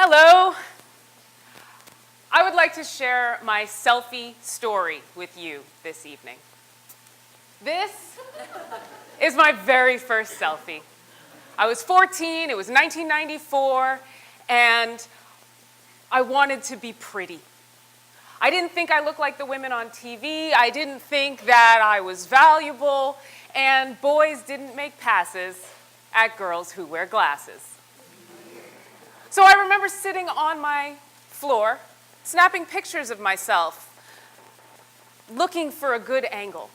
Hello. I would like to share my selfie story with you this evening. This is my very first selfie. I was 14, it was 1994, and I wanted to be pretty. I didn't think I looked like the women on TV. I didn't think that I was valuable, and boys didn't make passes at girls who wear glasses. So I remember sitting on my floor, snapping pictures of myself, looking for a good angle.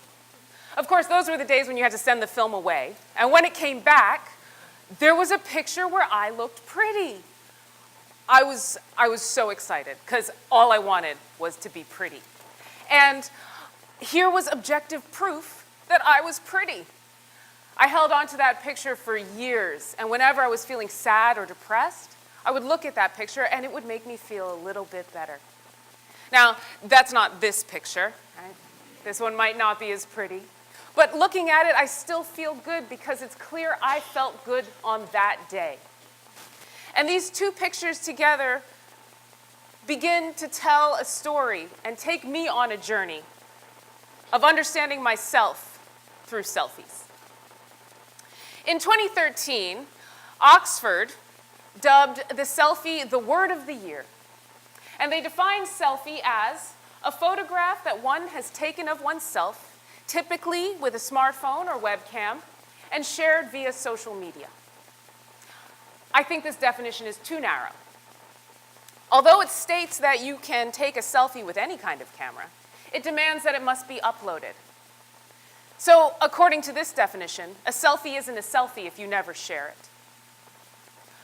Of course, those were the days when you had to send the film away. And when it came back, there was a picture where I looked pretty. I was so excited because all I wanted was to be pretty. And here was objective proof that I was pretty. I held on to that picture for years, and whenever I was feeling sad or depressed, I would look at that picture and it would make me feel a little bit better. Now, that's not this picture, right? This one might not be as pretty. But looking at it, I still feel good because it's clear I felt good on that day. And these two pictures together begin to tell a story and take me on a journey of understanding myself through selfies. In 2013, Oxford dubbed the selfie the word of the year. And they defined selfie as a photograph that one has taken of oneself, typically with a smartphone or webcam, and shared via social media. I think this definition is too narrow. Although it states that you can take a selfie with any kind of camera, it demands that it must be uploaded. So, according to this definition, a selfie isn't a selfie if you never share it.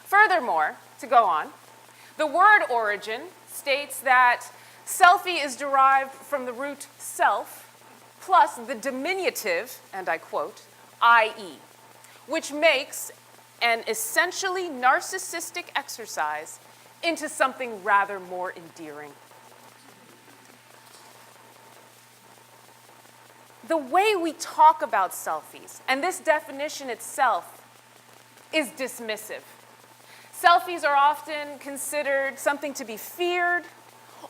Furthermore, to go on, the word origin states that selfie is derived from the root self plus the diminutive, and I quote, IE, which makes an essentially narcissistic exercise into something rather more endearing. The way we talk about selfies, and this definition itself, is dismissive. Selfies are often considered something to be feared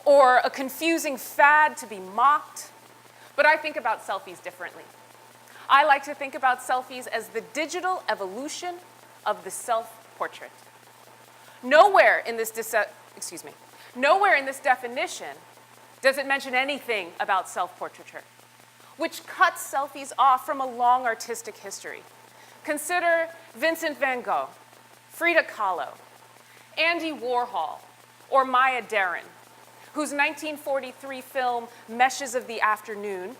or a confusing fad to be mocked, but I think about selfies differently. I like to think about selfies as the digital evolution of the self-portrait. Nowhere in this definition does it mention anything about self-portraiture, which cuts selfies off from a long artistic history. Consider Vincent van Gogh, Frida Kahlo, Andy Warhol, or Maya Deren, whose 1943 film, Meshes of the Afternoon,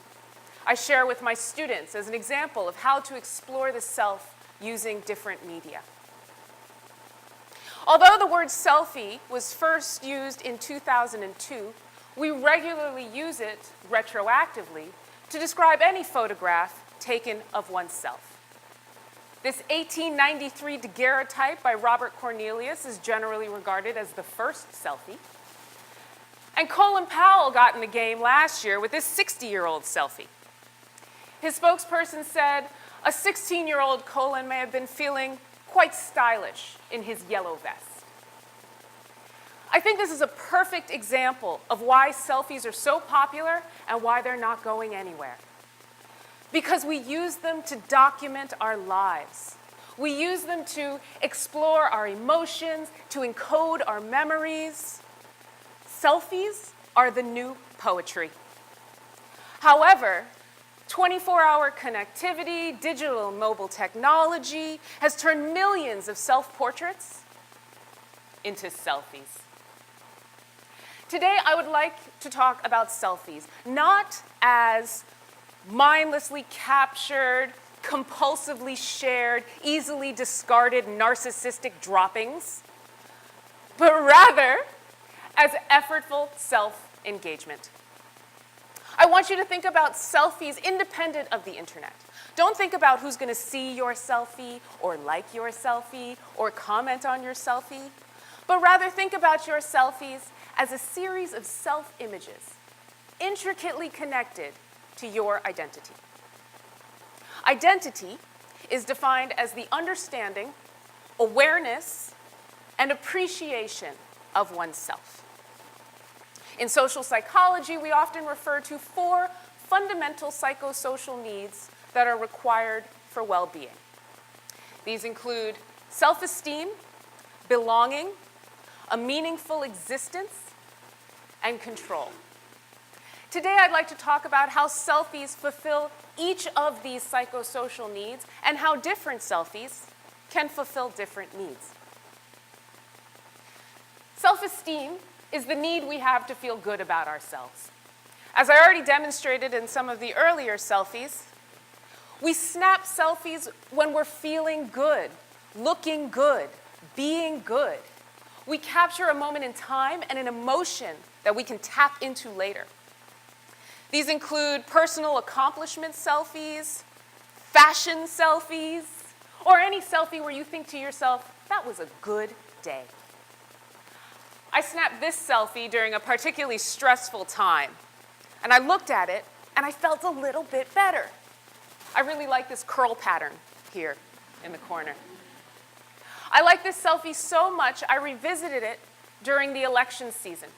I share with my students as an example of how to explore the self using different media. Although the word selfie was first used in 2002, we regularly use it retroactively to describe any photograph taken of oneself. This 1893 daguerreotype by Robert Cornelius is generally regarded as the first selfie. And Colin Powell got in the game last year with this 60-year-old selfie. His spokesperson said, a 16-year-old Colin may have been feeling quite stylish in his yellow vest. I think this is a perfect example of why selfies are so popular and why they're not going anywhere. Because we use them to document our lives. We use them to explore our emotions, to encode our memories. Selfies are the new poetry. However, 24-hour connectivity, digital and mobile technology has turned millions of self-portraits into selfies. Today, I would like to talk about selfies, not as mindlessly captured, compulsively shared, easily discarded narcissistic droppings, but rather as effortful self-engagement. I want you to think about selfies independent of the internet. Don't think about who's going to see your selfie or like your selfie or comment on your selfie, but rather think about your selfies as a series of self-images, intricately connected to your identity. Identity is defined as the understanding, awareness, and appreciation of oneself. In social psychology, we often refer to 4 fundamental psychosocial needs that are required for well-being. These include self-esteem, belonging, a meaningful existence, and control. Today, I'd like to talk about how selfies fulfill each of these psychosocial needs and how different selfies can fulfill different needs. Self-esteem is the need we have to feel good about ourselves. As I already demonstrated in some of the earlier selfies, we snap selfies when we're feeling good, looking good, being good. We capture a moment in time and an emotion that we can tap into later. These include personal accomplishment selfies, fashion selfies, or any selfie where you think to yourself, that was a good day. I snapped this selfie during a particularly stressful time, and I looked at it and I felt a little bit better. I really like this curl pattern here in the corner. I like this selfie so much, I revisited it during the election season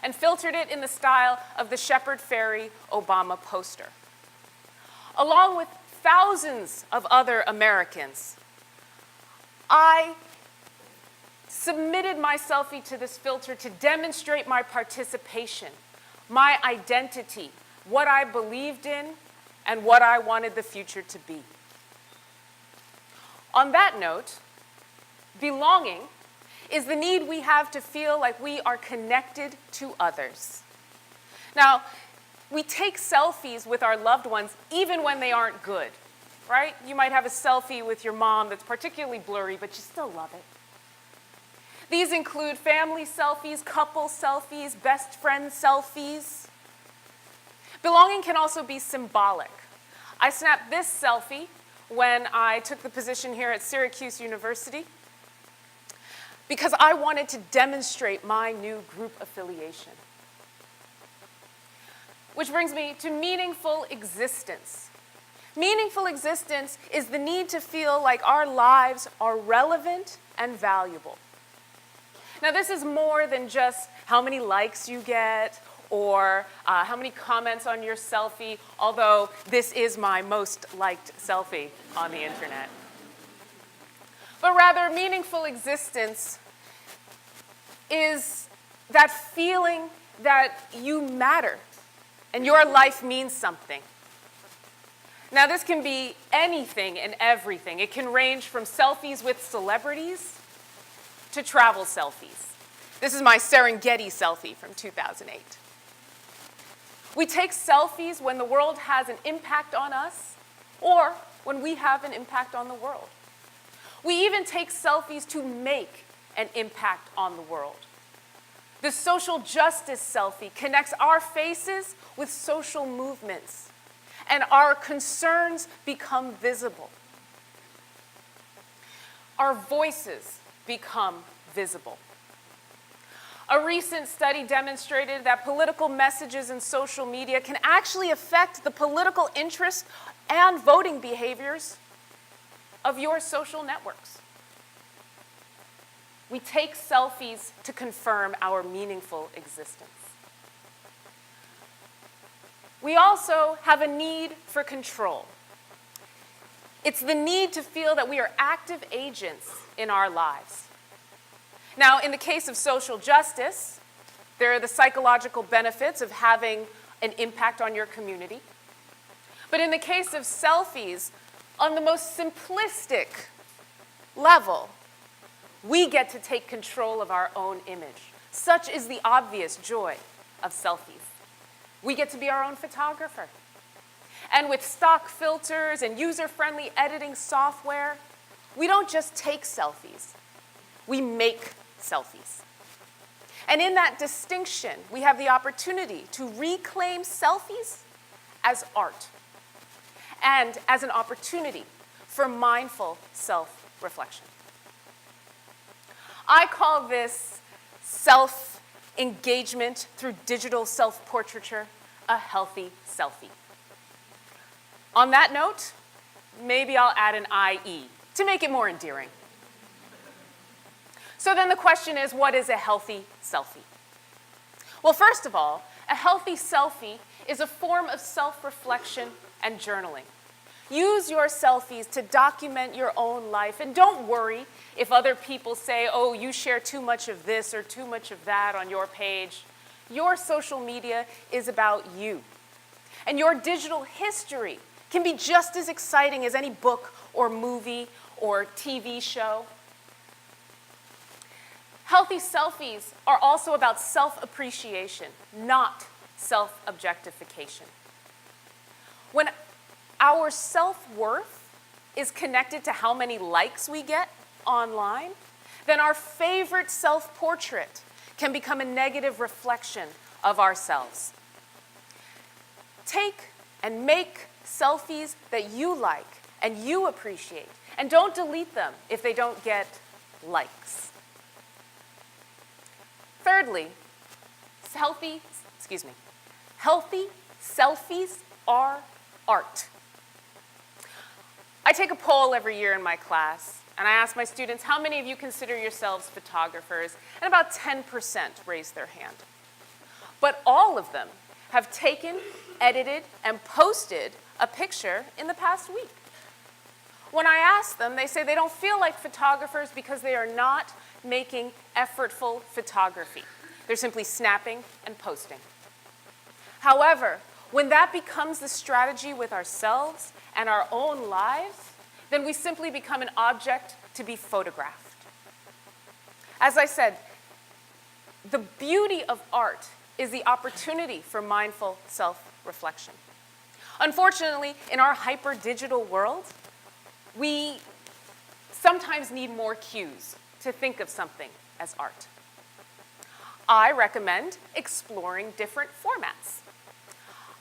and filtered it in the style of the Shepard Fairey Obama poster. Along with thousands of other Americans, I submitted my selfie to this filter to demonstrate my participation, my identity, what I believed in, and what I wanted the future to be. On that note, belonging is the need we have to feel like we are connected to others. Now, we take selfies with our loved ones even when they aren't good, right? You might have a selfie with your mom that's particularly blurry, but you still love it. These include family selfies, couple selfies, best friend selfies. Belonging can also be symbolic. I snapped this selfie when I took the position here at Syracuse University because I wanted to demonstrate my new group affiliation. Which brings me to meaningful existence. Meaningful existence is the need to feel like our lives are relevant and valuable. Now, this is more than just how many likes you get or how many comments on your selfie, although this is my most liked selfie on the internet. But rather, meaningful existence is that feeling that you matter and your life means something. Now, this can be anything and everything. It can range from selfies with celebrities to travel selfies. This is my Serengeti selfie from 2008. We take selfies when the world has an impact on us or when we have an impact on the world. We even take selfies to make an impact on the world. The social justice selfie connects our faces with social movements, and our concerns become visible. Our voices become visible. A recent study demonstrated that political messages in social media can actually affect the political interests and voting behaviors of your social networks. We take selfies to confirm our meaningful existence. We also have a need for control. It's the need to feel that we are active agents in our lives. Now, in the case of social justice, there are the psychological benefits of having an impact on your community. But in the case of selfies, on the most simplistic level, we get to take control of our own image. Such is the obvious joy of selfies. We get to be our own photographer. And with stock filters and user-friendly editing software, we don't just take selfies, we make selfies. And in that distinction, we have the opportunity to reclaim selfies as art and as an opportunity for mindful self-reflection. I call this self-engagement through digital self-portraiture a healthy selfie. On that note, maybe I'll add an IE to make it more endearing. So then the question is, what is a healthy selfie? Well, first of all, a healthy selfie is a form of self-reflection and journaling. Use your selfies to document your own life, and don't worry if other people say, oh, you share too much of this or too much of that on your page. Your social media is about you. And your digital history can be just as exciting as any book or movie or TV show. Healthy selfies are also about self-appreciation, not self-objectification. When our self-worth is connected to how many likes we get online, then our favorite self-portrait can become a negative reflection of ourselves. Take and make selfies that you like and you appreciate, and don't delete them if they don't get likes. Thirdly, healthy selfies are art. I take a poll every year in my class, and I ask my students, how many of you consider yourselves photographers? And about 10% raise their hand. But all of them have taken, edited, and posted a picture in the past week. When I ask them, they say they don't feel like photographers because they are not making effortful photography. They're simply snapping and posting. However, when that becomes the strategy with ourselves and our own lives, then we simply become an object to be photographed. As I said, the beauty of art is the opportunity for mindful self-reflection. Unfortunately, in our hyper-digital world, we sometimes need more cues to think of something as art. I recommend exploring different formats.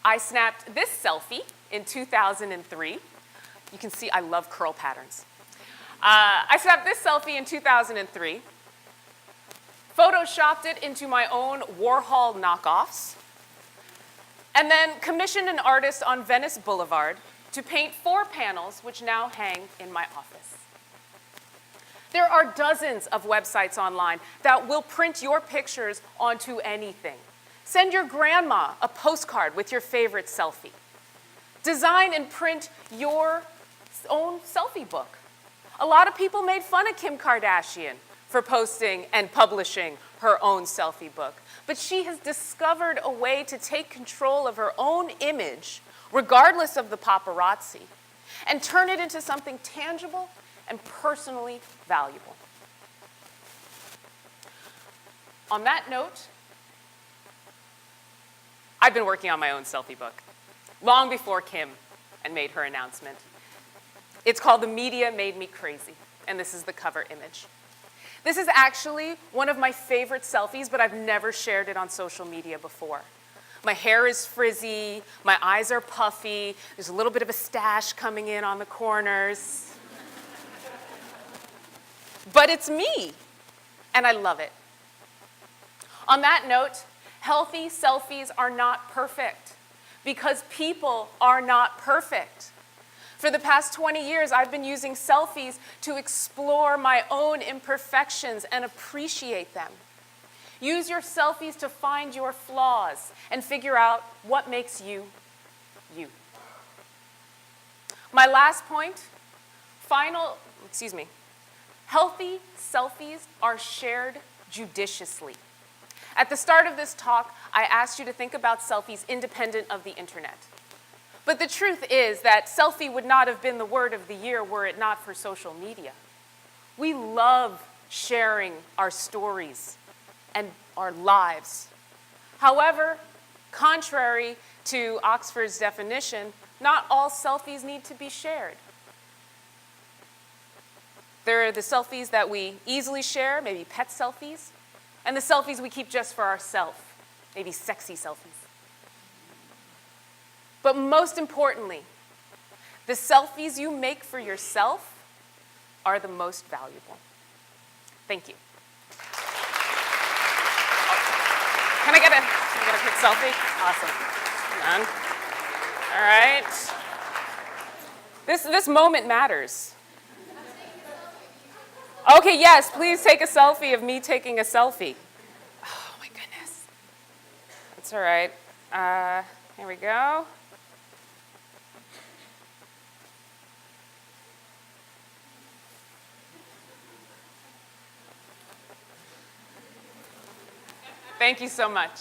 I snapped this selfie in 2003. You can see I love curl patterns. I snapped this selfie in 2003, photoshopped it into my own Warhol knockoffs, and then commissioned an artist on Venice Boulevard to paint 4 panels, which now hang in my office. There are dozens of websites online that will print your pictures onto anything. Send your grandma a postcard with your favorite selfie. Design and print your own selfie book. A lot of people made fun of Kim Kardashian for posting and publishing her own selfie book, but she has discovered a way to take control of her own image, regardless of the paparazzi, and turn it into something tangible and personally valuable. On that note, I've been working on my own selfie book long before Kim and made her announcement. It's called The Media Made Me Crazy, and this is the cover image. This is actually one of my favorite selfies, but I've never shared it on social media before. My hair is frizzy, my eyes are puffy, there's a little bit of a stash coming in on the corners. But it's me, and I love it. On that note, healthy selfies are not perfect because people are not perfect. For the past 20 years, I've been using selfies to explore my own imperfections and appreciate them. Use your selfies to find your flaws and figure out what makes you, you. My last point, healthy selfies are shared judiciously. At the start of this talk, I asked you to think about selfies independent of the internet. But the truth is that selfie would not have been the word of the year were it not for social media. We love sharing our stories and our lives. However, contrary to Oxford's definition, not all selfies need to be shared. There are the selfies that we easily share, maybe pet selfies, and the selfies we keep just for ourselves, maybe sexy selfies. But most importantly, the selfies you make for yourself are the most valuable. Thank you. Can I get a quick selfie? Awesome. Come on. All right. This moment matters. Okay, yes, please take a selfie of me taking a selfie. Oh my goodness. That's all right. Here we go. Thank you so much.